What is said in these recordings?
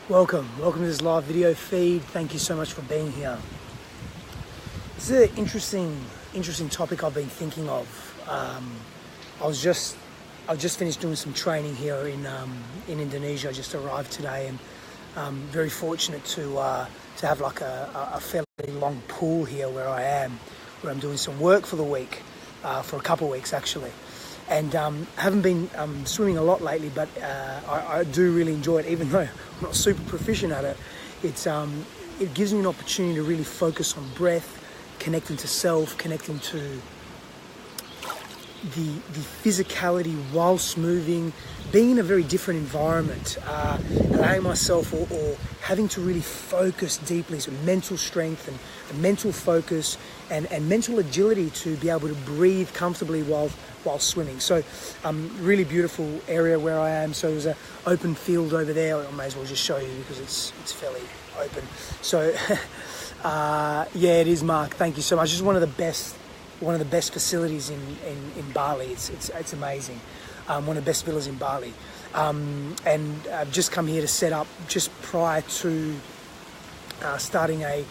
Welcome to this live video feed. Thank you so much for being here. This is an interesting topic I've been thinking of. I've just finished doing some training here in Indonesia. I just arrived today, and very fortunate to have like a fairly long pool here where I am, where I'm doing some work for the week, for a couple of weeks actually. And haven't been swimming a lot lately, but I do really enjoy it, even though I'm not super proficient at it. It gives me an opportunity to really focus on breath, connecting to self, connecting to the physicality whilst moving, being in a very different environment, allowing myself or having to really focus deeply, so mental strength and mental focus and mental agility to be able to breathe comfortably while swimming. So really beautiful area where I am. So there's an open field over there. I may as well just show you because it's fairly open. So yeah, it is, Mark. Thank you so much. It's one of the best facilities in Bali. It's amazing. One of the best villas in Bali. And I've just come here to set up just prior to starting a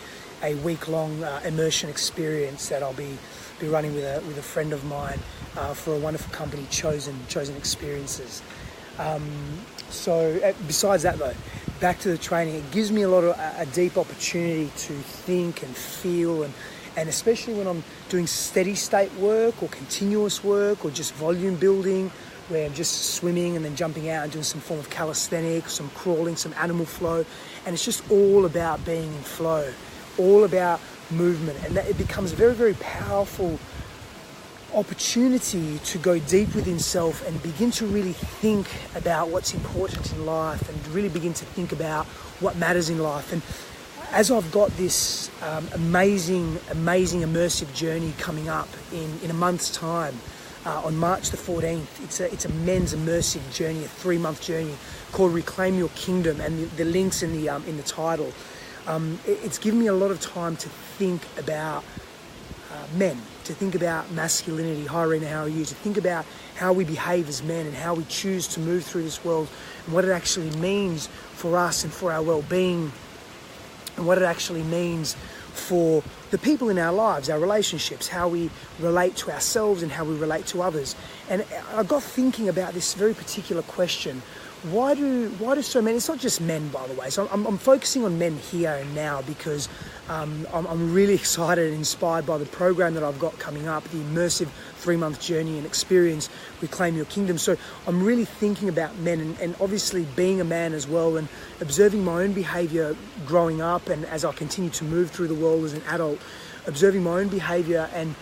week-long immersion experience that I'll be running with a friend of mine for a wonderful company, Chosen Experiences. So besides that though, back to the training, it gives me a deep opportunity to think and feel, and especially when I'm doing steady state work or continuous work or just volume building, where I'm just swimming and then jumping out and doing some form of calisthenics, some crawling, some animal flow, and it's just all about being in flow, all about movement, and that it becomes a very, very powerful opportunity to go deep within self and begin to really think about what's important in life and really begin to think about what matters in life. And as I've got this amazing immersive journey coming up in a month's time, on March the 14th, it's a men's immersive journey, a 3-month journey called Reclaim Your Kingdom, and the link's in the title. It's given me a lot of time to think about men, to think about masculinity. Hi Rena, how are you? To think about how we behave as men and how we choose to move through this world, and what it actually means for us and for our well-being, and what it actually means for the people in our lives, our relationships, how we relate to ourselves and how we relate to others. And I got thinking about this very particular question. Why do so many, it's not just men, by the way, so I'm focusing on men here and now because I'm really excited and inspired by the program that I've got coming up, the immersive 3-month journey and experience, Reclaim Your Kingdom. So I'm really thinking about men and obviously being a man as well, and observing my own behavior growing up, and as I continue to move through the world as an adult, observing my own behavior and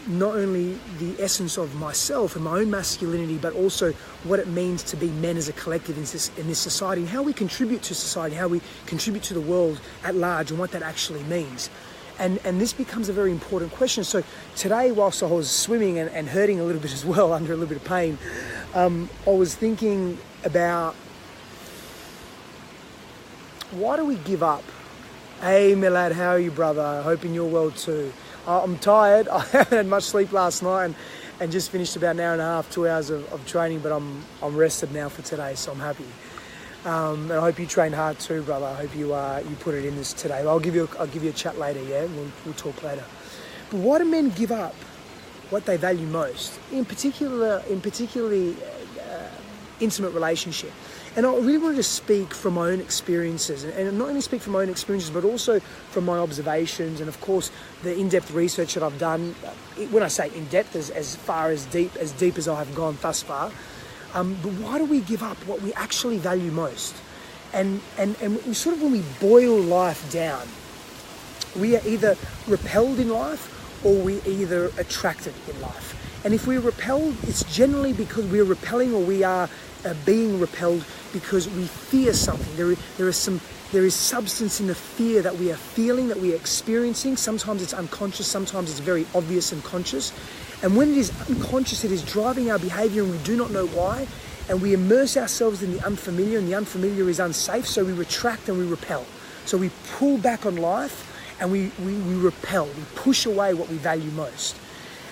not only the essence of myself and my own masculinity, but also what it means to be men as a collective in this society, and how we contribute to society, how we contribute to the world at large, and what that actually means. And this becomes a very important question. So today, whilst I was swimming and hurting a little bit as well, under a little bit of pain, I was thinking about, why do we give up? Hey Milad, how are you, brother? Hoping you're well too. I'm tired. I haven't had much sleep last night and just finished about an hour and a half, 2 hours of training, but I'm rested now for today, so I'm happy. And I hope you trained hard too, brother. I hope you put it in this today. I'll give you a chat later, yeah? We'll talk later. But why do men give up what they value most, in particularly intimate relationship? And I really wanted to speak from my own experiences, and not only speak from my own experiences, but also from my observations, and of course the in-depth research that I've done. When I say in-depth, as far as deep as I have gone thus far. But why do we give up what we actually value most? And we sort of, when we boil life down, we are either repelled in life or we either attracted in life. And if we're repelled, it's generally because we're repelling, or we are being repelled because we fear something. There is substance in the fear that we are feeling, that we are experiencing. Sometimes it's unconscious, sometimes it's very obvious and conscious. And when it is unconscious, it is driving our behavior and we do not know why. And we immerse ourselves in the unfamiliar, and the unfamiliar is unsafe, so we retract and we repel. So we pull back on life and we repel, we push away what we value most.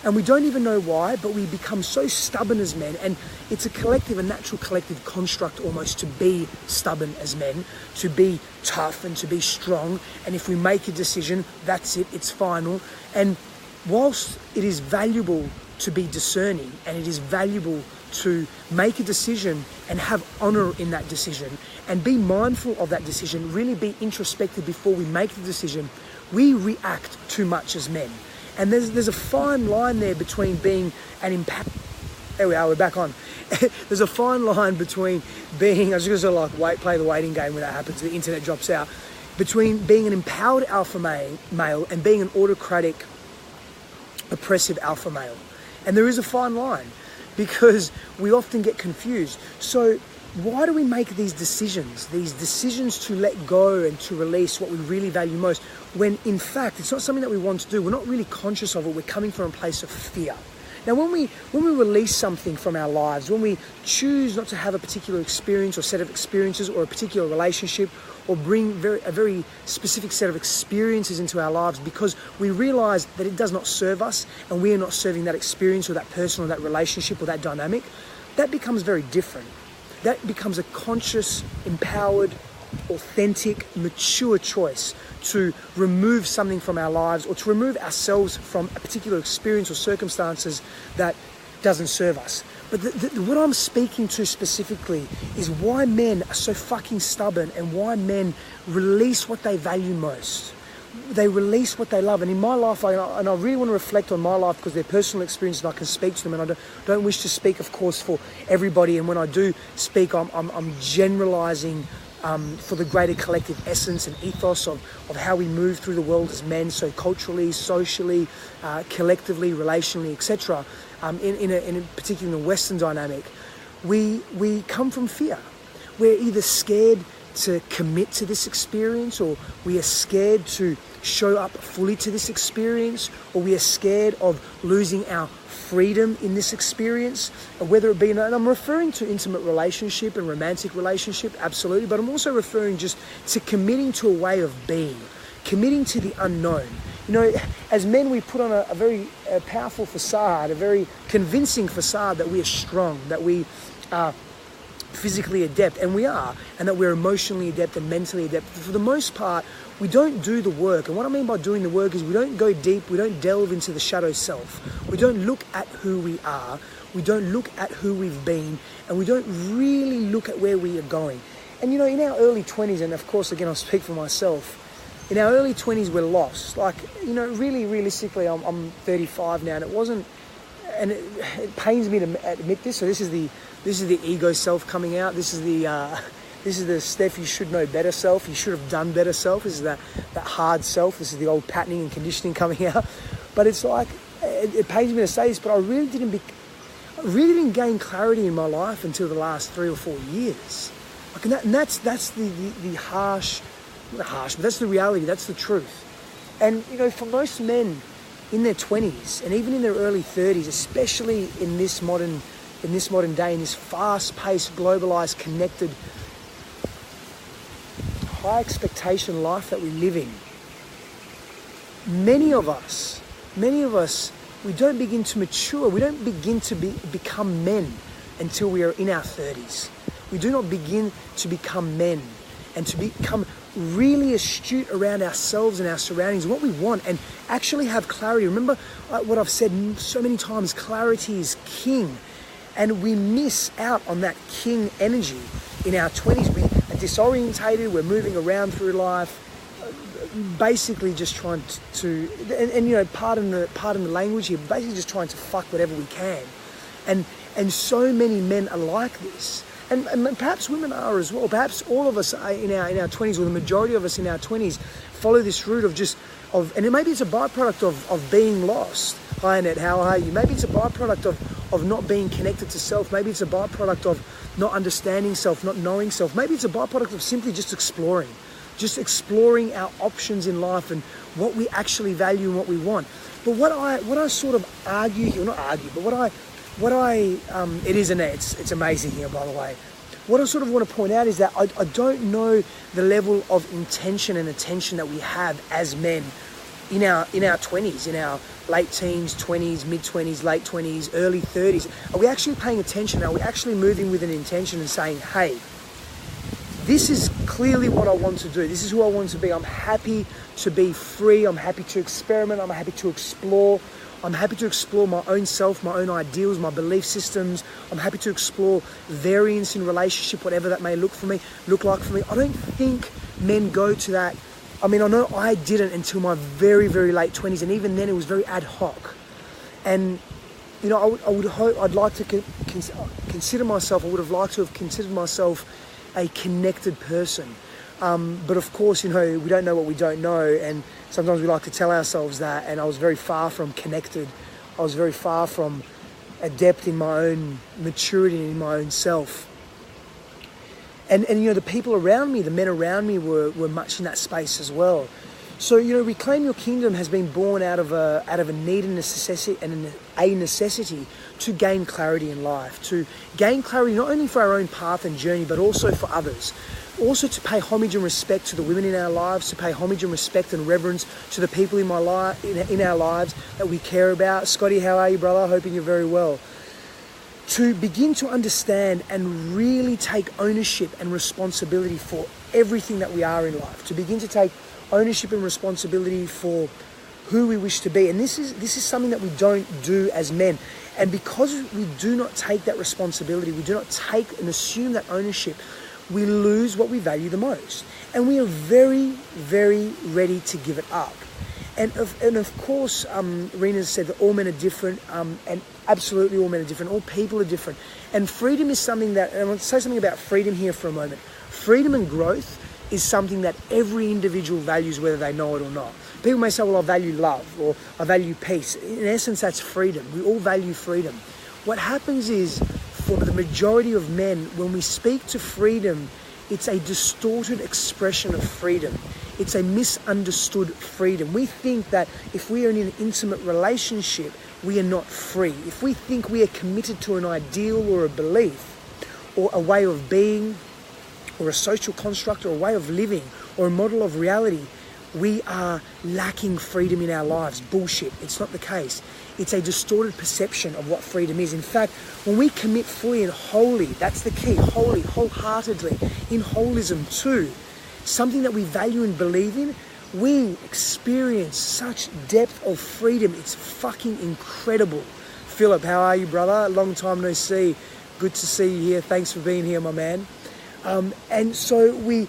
And we don't even know why, but we become so stubborn as men. And it's a natural collective construct almost to be stubborn as men, to be tough and to be strong. And if we make a decision, that's it, it's final. And whilst it is valuable to be discerning, and it is valuable to make a decision and have honor in that decision and be mindful of that decision, really be introspective before we make the decision, we react too much as men. And there's a fine line there between being an empowered... There we are, we're back on. There's a fine line between being... I was just going to play the waiting game when that happens, the internet drops out. Between being an empowered alpha male and being an autocratic, oppressive alpha male. And there is a fine line because we often get confused. So why do we make these decisions to let go and to release what we really value most, when in fact it's not something that we want to do? We're not really conscious of it. We're coming from a place of fear. Now, when we release something from our lives, when we choose not to have a particular experience or set of experiences or a particular relationship, or bring a very specific set of experiences into our lives because we realize that it does not serve us and we are not serving that experience or that person or that relationship or that dynamic, that becomes very different. That becomes a conscious, empowered, authentic, mature choice to remove something from our lives or to remove ourselves from a particular experience or circumstances that doesn't serve us. But what I'm speaking to specifically is why men are so fucking stubborn and why men release what they value most. They release what they love. And in my life, I really want to reflect on my life because they're personal experiences and I can speak to them. And I don't wish to speak, of course, for everybody. And when I do speak, I'm generalizing for the greater collective essence and ethos of how we move through the world as men, so culturally, socially, collectively, relationally, etc. In particular in the Western dynamic, we come from fear. We're either scared to commit to this experience, or we are scared to show up fully to this experience, or we are scared of losing our freedom in this experience, whether it be, and I'm referring to intimate relationship and romantic relationship, absolutely, but I'm also referring just to committing to a way of being, committing to the unknown. You know, as men, we put on a very powerful facade, a very convincing facade that we are strong, that we are physically adept, and we are, and that we're emotionally adept and mentally adept. But for the most part, we don't do the work. And what I mean by doing the work is we don't go deep, we don't delve into the shadow self. We don't look at who we are, we don't look at who we've been, and we don't really look at where we are going. And you know, in our early 20s, and of course, again, I'll speak for myself, in our early 20s, we're lost. Like, you know, really, realistically, I'm 35 now, and it wasn't, and it pains me to admit this. So this is the ego self coming out. This is the Steph, you should know better self. You should have done better self. This is that hard self. This is the old patterning and conditioning coming out. But it's like, it pains me to say this, but I really didn't gain clarity in my life until the last 3 or 4 years. Like, and that's the harsh. Not harsh, but that's the reality, that's the truth. And you know, for most men in their 20s and even in their early 30s, especially in this modern day, in this fast-paced, globalized, connected, high expectation life that we live in, many of us, we don't begin to mature, we don't begin to become men until we are in our 30s. We do not begin to become men and to become really astute around ourselves and our surroundings, what we want, and actually have clarity. Remember what I've said so many times, clarity is king. And we miss out on that king energy in our 20s. We are disorientated, we're moving around through life, basically just trying to and you know, pardon the language here, basically just trying to fuck whatever we can. And so many men are like this. And perhaps women are as well. Perhaps all of us in our 20s, or the majority of us in our 20s, follow this route and maybe it's a byproduct of being lost. Hi Annette, how are you? Maybe it's a byproduct of not being connected to self. Maybe it's a byproduct of not understanding self, not knowing self. Maybe it's a byproduct of simply just exploring our options in life and what we actually value and what we want. But what I sort of argue here, not argue, but it is Annette, it's amazing here, by the way. What I sort of want to point out is that I don't know the level of intention and attention that we have as men in our 20s, in our late teens, 20s, mid-20s, late 20s, early 30s? Are we actually paying attention? Are we actually moving with an intention and saying, hey, this is clearly what I want to do. This is who I want to be. I'm happy to be free. I'm happy to experiment. I'm happy to explore. I'm happy to explore my own self, my own ideals, my belief systems. I'm happy to explore variance in relationship, whatever that may look like for me. I don't think men go to that. I mean, I know I didn't until my very, very late 20s, and even then it was very ad hoc. And, you know, I'd like to consider myself, I would have liked to have considered myself a connected person. But of course, you know, we don't know what we don't know, and sometimes we like to tell ourselves that, and I was very far from connected. I was very far from adept in my own maturity and in my own self. And you know, the people around me, the men around me were much in that space as well. So, you know, Reclaim Your Kingdom has been born out of a need and a necessity to gain clarity in life, to gain clarity not only for our own path and journey, but also for others. Also to pay homage and respect to the women in our lives, to pay homage and respect and reverence to the people in our lives that we care about. Scotty, how are you, brother? Hoping you're very well. To begin to understand and really take ownership and responsibility for everything that we are in life. To begin to take ownership and responsibility for who we wish to be. And this is something that we don't do as men. And because we do not take that responsibility, we do not take and assume that ownership, we lose what we value the most. And we are very, very ready to give it up. And of course, Rena said that all men are different, and absolutely all men are different. All people are different. And freedom is something that, and I want to say something about freedom here for a moment. Freedom and growth is something that every individual values, whether they know it or not. People may say, well, I value love, or I value peace. In essence, that's freedom. We all value freedom. What happens is, for the majority of men, when we speak to freedom, it's a distorted expression of freedom. It's a misunderstood freedom. We think that if we are in an intimate relationship, we are not free. If we think we are committed to an ideal or a belief or a way of being or a social construct or a way of living or a model of reality, we are lacking freedom in our lives. Bullshit. It's not the case. It's a distorted perception of what freedom is. In fact, when we commit fully and wholly, that's the key, wholly, wholeheartedly, in holism too, something that we value and believe in, we experience such depth of freedom. It's fucking incredible. Philip, how are you, brother? Long time no see. Good to see you here. Thanks for being here, my man. And so we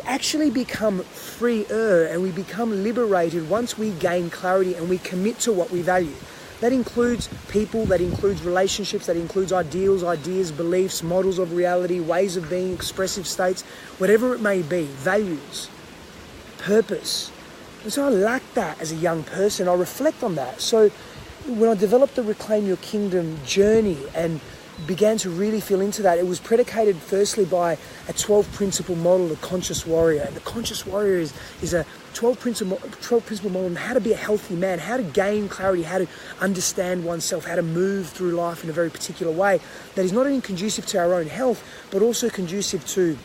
actually become freer and we become liberated once we gain clarity and we commit to what we value. That includes people, that includes relationships, that includes ideals, ideas, beliefs, models of reality, ways of being, expressive states, whatever it may be, values, purpose. And so I lacked that as a young person. I reflect on that. So when I developed the Reclaim Your Kingdom journey and began to really feel into that, it was predicated firstly by a 12 principle model, the conscious warrior. And the conscious warrior is a 12 principle model on how to be a healthy man, how to gain clarity, how to understand oneself, how to move through life in a very particular way that is not only conducive to our own health, but also conducive to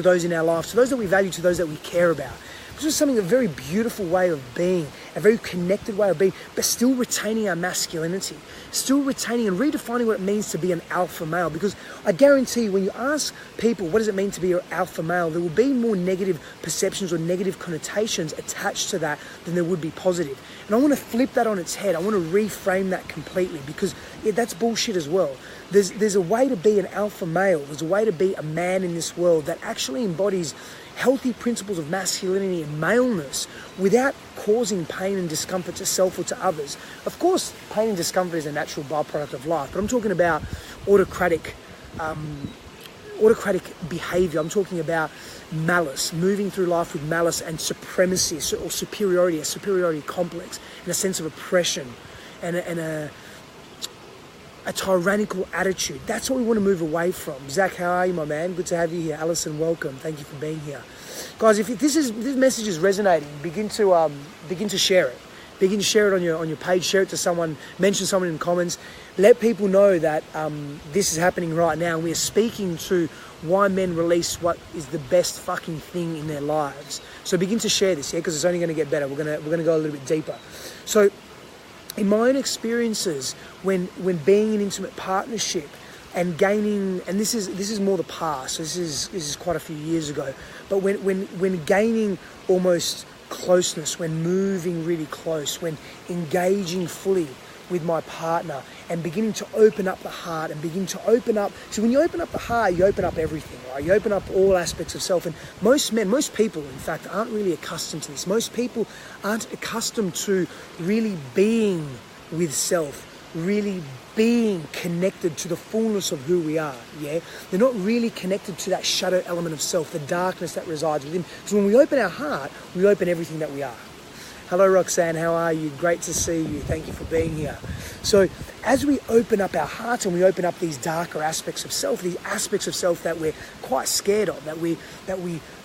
those in our lives, to those that we value, to those that we care about. This was something, a very beautiful way of being, a very connected way of being, but still retaining our masculinity, still retaining and redefining what it means to be an alpha male. Because I guarantee you, when you ask people, what does it mean to be an alpha male, there will be more negative perceptions or negative connotations attached to that than there would be positive. And I want to flip that on its head. I want to reframe that completely, because that's bullshit as well. There's a way to be an alpha male. There's a way to be a man in this world that actually embodies healthy principles of masculinity and maleness without causing pain and discomfort to self or to others. Of course, pain and discomfort is a natural byproduct of life, but I'm talking about autocratic behavior. I'm talking about malice, moving through life with malice and supremacy or superiority, a superiority complex, and a sense of oppression and a tyrannical attitude. That's what we want to move away from. Zach, how are you, my man? Good to have you here. Alison, welcome. Thank you for being here. Guys, if this message is resonating, begin to share it. Begin to share it on your page. Share it to someone. Mention someone in the comments. Let people know that this is happening right now. And we are speaking to why men release what is the best fucking thing in their lives. So begin to share this, yeah, because it's only going to get better. We're gonna go a little bit deeper. So in my own experiences, when being in intimate partnership and gaining, and this is more the past, so this is quite a few years ago, but when gaining almost closeness, when moving really close, when engaging fully with my partner and beginning to open up the heart and begin to open up. So when you open up the heart, you open up everything, right? You open up all aspects of self. And most people, in fact, aren't really accustomed to this. Most people aren't accustomed to really being with self, really being connected to the fullness of who we are, yeah? They're not really connected to that shadow element of self, the darkness that resides within. So when we open our heart, we open everything that we are. Hello, Roxanne, how are you? Great to see you. Thank you for being here. So as we open up our hearts and we open up these darker aspects of self, these aspects of self that we're quite scared of, that we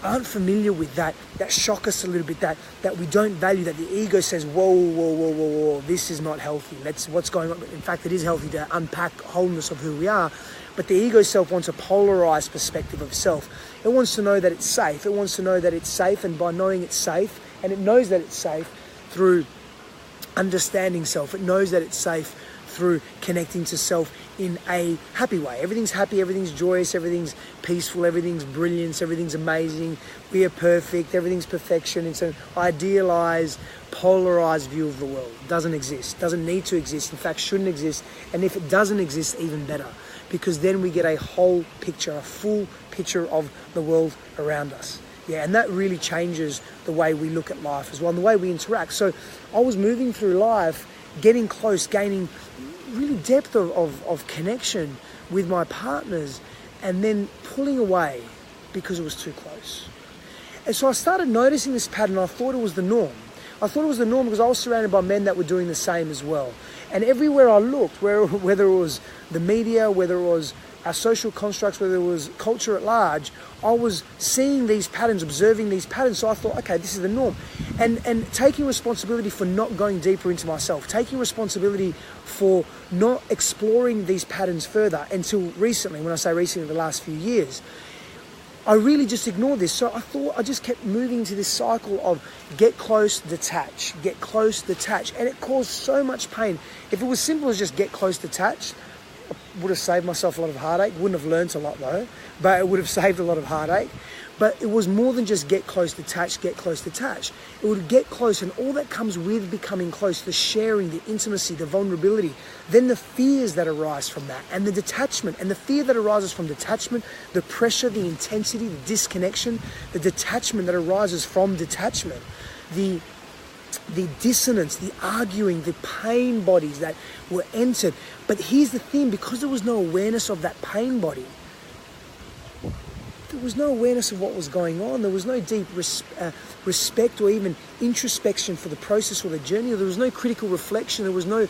aren't familiar with, that shock us a little bit, that we don't value, that the ego says, whoa, this is not healthy. What's going on? In fact, it is healthy to unpack wholeness of who we are. But the ego self wants a polarized perspective of self. It wants to know that it's safe. It wants to know that it's safe, and by knowing it's safe, and it knows that it's safe through understanding self. It knows that it's safe through connecting to self in a happy way. Everything's happy, everything's joyous, everything's peaceful, everything's brilliance, everything's amazing. We are perfect, everything's perfection. It's an idealized, polarized view of the world. It doesn't exist, doesn't need to exist, in fact shouldn't exist. And if it doesn't exist, even better, because then we get a whole picture, a full picture of the world around us. Yeah, and that really changes the way we look at life as well, and the way we interact. So I was moving through life, getting close, gaining really depth of connection with my partners, and then pulling away because it was too close. And so I started noticing this pattern. I thought it was the norm. I thought it was the norm because I was surrounded by men that were doing the same as well. And everywhere I looked, whether it was the media, whether it was our social constructs, whether it was culture at large, I was seeing these patterns, observing these patterns. So I thought, okay, this is the norm. And taking responsibility for not going deeper into myself, taking responsibility for not exploring these patterns further until recently. When I say recently, the last few years, I really just ignored this. So I thought I just kept moving into this cycle of get close, detach, get close, detach. And it caused so much pain. If it was simple as just get close, detach, I would have saved myself a lot of heartache. Wouldn't have learnt a lot though, but it would have saved a lot of heartache. But it was more than just get close, detach, get close, detach. It would get close, and all that comes with becoming close, the sharing, the intimacy, the vulnerability, then the fears that arise from that, and the detachment, and the fear that arises from detachment, the pressure, the intensity, the disconnection, the detachment that arises from detachment, the dissonance, the arguing, the pain bodies that were entered. But here's the thing, because there was no awareness of that pain body, there was no awareness of what was going on. There was no deep respect or even introspection for the process or the journey. There was no critical reflection. There was no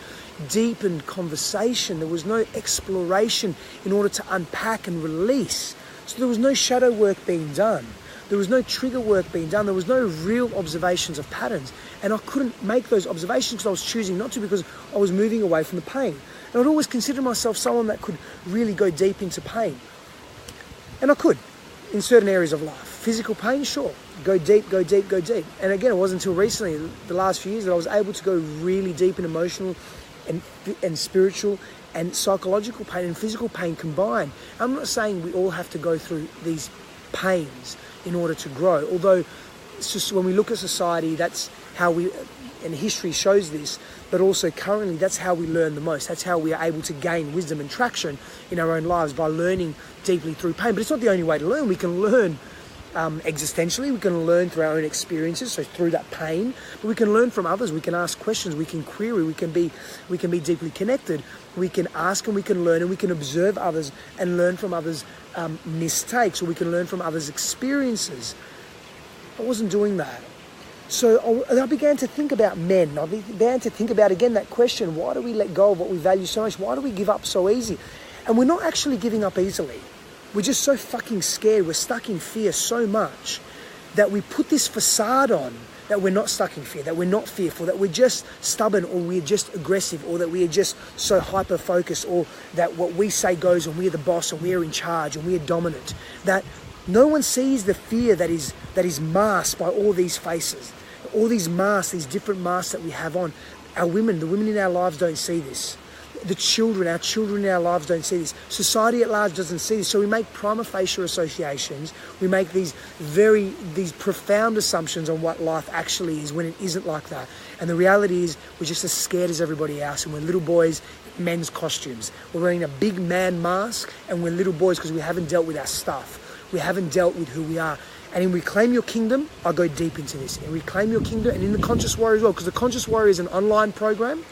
deepened conversation. There was no exploration in order to unpack and release. So there was no shadow work being done. There was no trigger work being done. There was no real observations of patterns. And I couldn't make those observations because I was choosing not to, because I was moving away from the pain. And I'd always considered myself someone that could really go deep into pain. And I could, in certain areas of life. Physical pain, sure. Go deep, go deep, go deep. And again, it wasn't until recently, the last few years, that I was able to go really deep in emotional and spiritual and psychological pain and physical pain combined. I'm not saying we all have to go through these pains in order to grow. Although, it's just when we look at society, that's how we, and history shows this, but also currently that's how we learn the most. That's how we are able to gain wisdom and traction in our own lives, by learning deeply through pain. But it's not the only way to learn. We can learn existentially, we can learn through our own experiences, so through that pain, but we can learn from others. We can ask questions, we can query, we can be deeply connected. We can ask and we can learn, and we can observe others and learn from others' mistakes, or we can learn from others' experiences. I wasn't doing that. So I began to think about men. I began to think about, again, that question, why do we let go of what we value so much? Why do we give up so easy? And we're not actually giving up easily. We're just so fucking scared. We're stuck in fear so much that we put this facade on that we're not stuck in fear, that we're not fearful, that we're just stubborn, or we're just aggressive, or that we are just so hyper-focused, or that what we say goes and we're the boss and we're in charge and we're dominant. That no one sees the fear that is masked by all these faces, all these masks, these different masks that we have on. The women in our lives don't see this. Our children in our lives don't see this. Society at large doesn't see this. So we make prima facie associations. We make these profound assumptions on what life actually is when it isn't like that. And the reality is we're just as scared as everybody else. And we're little boys in men's costumes. We're wearing a big man mask, and we're little boys because we haven't dealt with our stuff. We haven't dealt with who we are. And in Reclaim Your Kingdom, I go deep into this. In Reclaim Your Kingdom, and in the Conscious Warrior as well, because the Conscious Warrior is an online program.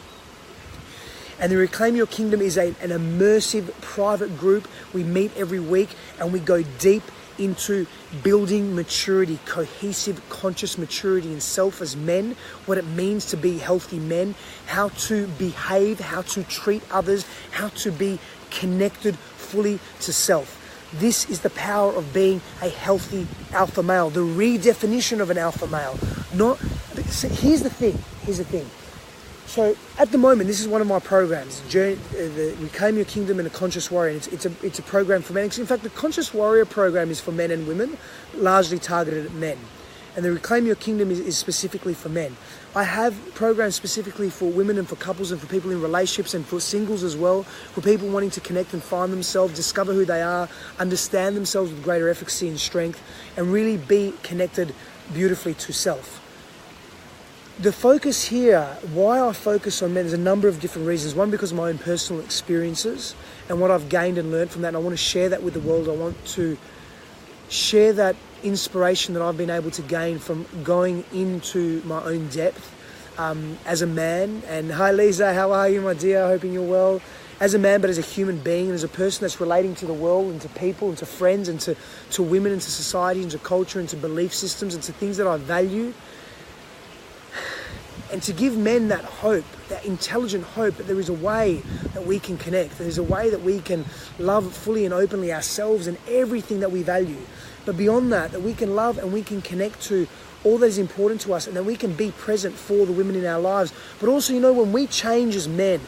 And the Reclaim Your Kingdom is an immersive private group. We meet every week and we go deep into building maturity, cohesive, conscious maturity in self as men, what it means to be healthy men, how to behave, how to treat others, how to be connected fully to self. This is the power of being a healthy alpha male, the redefinition of an alpha male. Here's the thing. So at the moment, this is one of my programs, the Reclaim Your Kingdom and the Conscious Warrior. It's a program for men. In fact, the Conscious Warrior program is for men and women, largely targeted at men. And the Reclaim Your Kingdom is specifically for men. I have programs specifically for women and for couples and for people in relationships and for singles as well, for people wanting to connect and find themselves, discover who they are, understand themselves with greater efficacy and strength, and really be connected beautifully to self. The focus here, why I focus on men, there's a number of different reasons. One, because of my own personal experiences and what I've gained and learned from that. And I want to share that with the world. I want to share that inspiration that I've been able to gain from going into my own depth as a man. And hi Lisa, how are you, my dear? Hoping you're well. As a man, but as a human being, and as a person that's relating to the world and to people and to friends and to women and to society and to culture and to belief systems and to things that I value. And to give men that hope, that intelligent hope that there is a way that we can connect. There's a way that we can love fully and openly ourselves and everything that we value. But beyond that, that we can love and we can connect to all that is important to us, and that we can be present for the women in our lives. But also, when we change as men,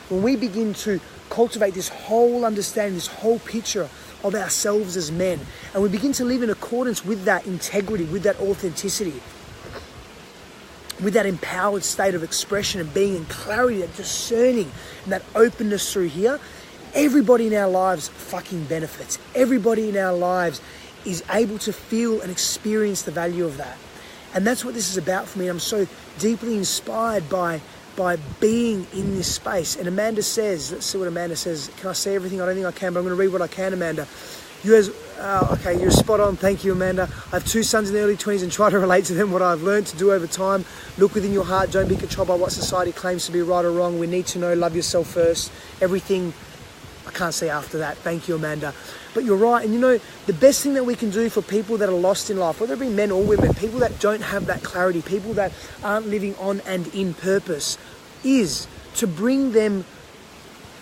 when we begin to cultivate this whole understanding, this whole picture of ourselves as men, and we begin to live in accordance with that integrity, with that authenticity, with that empowered state of expression and being in clarity, that discerning and that openness through here, everybody in our lives fucking benefits. Everybody in our lives is able to feel and experience the value of that. And that's what this is about for me. I'm so deeply inspired by being in this space. And Amanda says, let's see what Amanda says. Can I say everything? I don't think I can, but I'm going to read what I can, Amanda. Okay, you're spot on. Thank you, Amanda. I have 2 sons in their early 20s and try to relate to them what I've learned to do over time. Look within your heart. Don't be controlled by what society claims to be right or wrong. We need to know, love yourself first. Everything, I can't say after that. Thank you, Amanda. But you're right. And the best thing that we can do for people that are lost in life, whether it be men or women, people that don't have that clarity, people that aren't living on and in purpose, is to bring them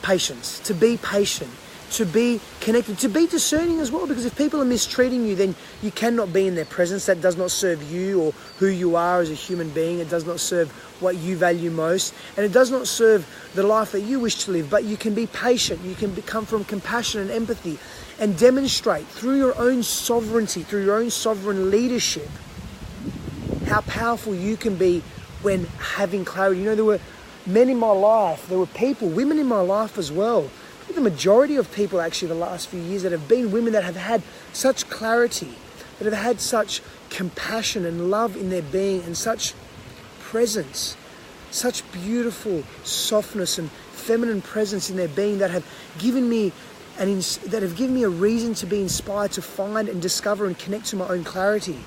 patience, to be patient, to be connected, to be discerning as well. Because if people are mistreating you, then you cannot be in their presence. That does not serve you or who you are as a human being. It does not serve what you value most. And it does not serve the life that you wish to live. But you can be patient. You can come from compassion and empathy and demonstrate through your own sovereignty, through your own sovereign leadership, how powerful you can be when having clarity. There were men in my life, there were people, women in my life as well. The majority of people actually the last few years that have been women that have had such clarity, that have had such compassion and love in their being and such presence, such beautiful softness and feminine presence in their being, that have given me a reason to be inspired to find and discover and connect to my own clarity.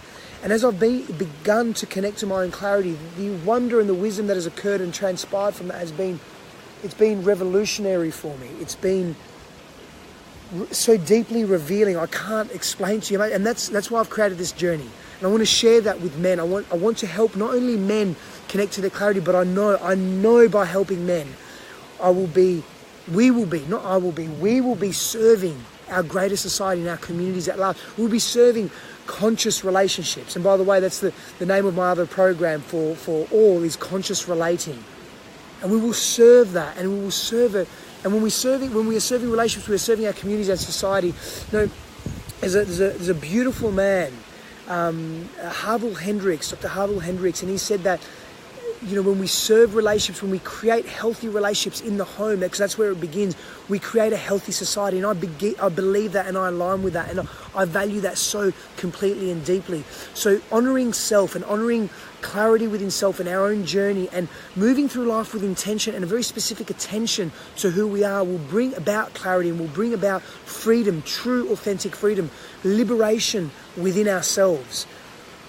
And as I've begun to connect to my own clarity, the wonder and the wisdom that has occurred and transpired from that it's been revolutionary for me. It's been so deeply revealing. I can't explain to you, mate. And that's why I've created this journey. And I want to share that with men. I want to help not only men connect to their clarity, but I know by helping men, we will be serving our greater society and our communities at large. We'll be serving conscious relationships. And by the way, that's the name of my other program for all, is conscious relating. And we will serve that, and we will serve it. And when we are serving relationships, we are serving our communities and society. You know, there's a beautiful man, Dr. Harville Hendricks, and he said that, you know, when we serve relationships, when we create healthy relationships in the home, because that's where it begins, we create a healthy society. And I believe that, and I align with that, and I value that so completely and deeply. So honouring self and honouring clarity within self and our own journey, and moving through life with intention and a very specific attention to who we are, will bring about clarity and will bring about freedom, true, authentic freedom, liberation within ourselves.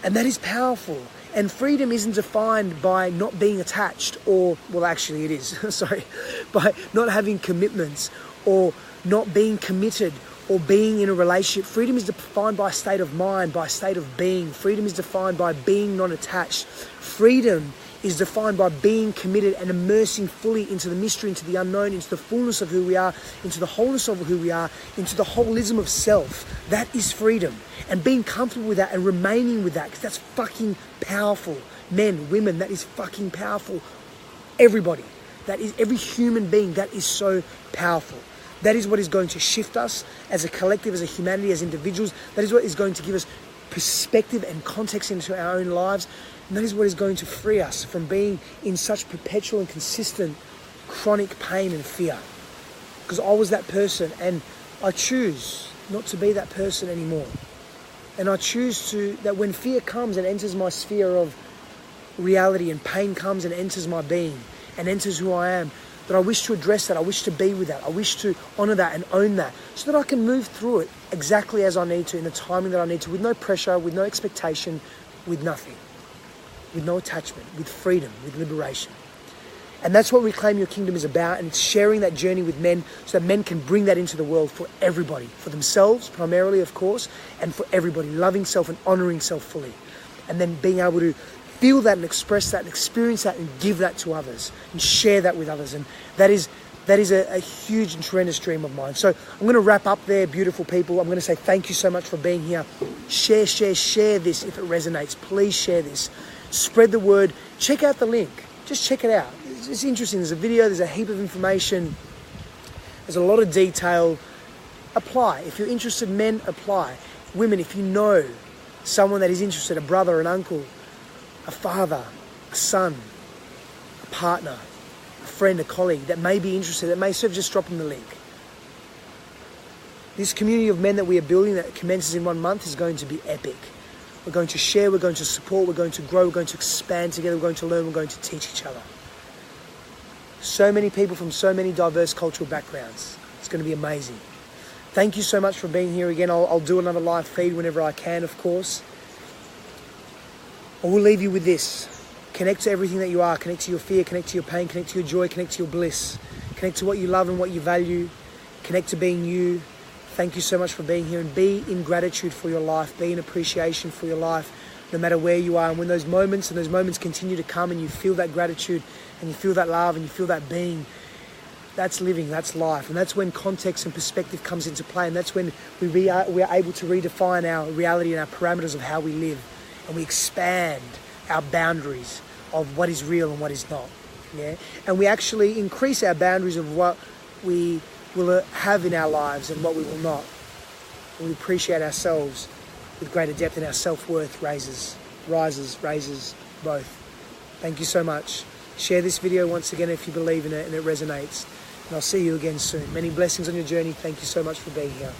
And that is powerful. And freedom isn't defined by not being attached, or, well, actually it is, sorry, by not having commitments or not being committed or being in a relationship. Freedom is defined by a state of mind, by a state of being. Freedom is defined by being non-attached. Freedom is defined by being committed and immersing fully into the mystery, into the unknown, into the fullness of who we are, into the wholeness of who we are, into the holism of self. That is freedom. And being comfortable with that and remaining with that, because that's fucking powerful. Men, women, that is fucking powerful. Everybody. That is every human being. That is so powerful. That is what is going to shift us as a collective, as a humanity, as individuals. That is what is going to give us perspective and context into our own lives. And that is what is going to free us from being in such perpetual and consistent chronic pain and fear. Because I was that person, and I choose not to be that person anymore. And I choose that when fear comes and enters my sphere of reality, and pain comes and enters my being and enters who I am, that I wish to address that, I wish to be with that, I wish to honour that and own that, so that I can move through it exactly as I need to, in the timing that I need to, with no pressure, with no expectation, with nothing, with no attachment, with freedom, with liberation. And that's what Reclaim Your Kingdom is about, and it's sharing that journey with men so that men can bring that into the world for everybody, for themselves primarily, of course, and for everybody, loving self and honouring self fully, and then being able to feel that and express that and experience that and give that to others and share that with others. And that is a huge and tremendous dream of mine. So I'm going to wrap up there, beautiful people. I'm going to say thank you so much for being here. Share this if it resonates. Please share this. Spread the word. Check out the link. Just check it out. It's interesting. There's a video. There's a heap of information. There's a lot of detail. Apply. If you're interested, men, apply. Women, if you know someone that is interested, a brother, an uncle, a father, a son, a partner, a friend, a colleague that may be interested, that may serve, just drop them the link. This community of men that we are building that commences in 1 month is going to be epic. We're going to share, we're going to support, we're going to grow, we're going to expand together, we're going to learn, we're going to teach each other. So many people from so many diverse cultural backgrounds. It's going to be amazing. Thank you so much for being here again. I'll do another live feed whenever I can, of course. I will leave you with this. Connect to everything that you are. Connect to your fear, connect to your pain, connect to your joy, connect to your bliss. Connect to what you love and what you value. Connect to being you. Thank you so much for being here, and be in gratitude for your life. Be in appreciation for your life, no matter where you are. And when those moments continue to come and you feel that gratitude and you feel that love and you feel that being, that's living, that's life. And that's when context and perspective comes into play. And that's when we are able to redefine our reality and our parameters of how we live. And we expand our boundaries of what is real and what is not. Yeah, and we actually increase our boundaries of what we will have in our lives and what we will not. And we appreciate ourselves with greater depth, and our self-worth rises both. Thank you so much. Share this video once again if you believe in it and it resonates. And I'll see you again soon. Many blessings on your journey. Thank you so much for being here.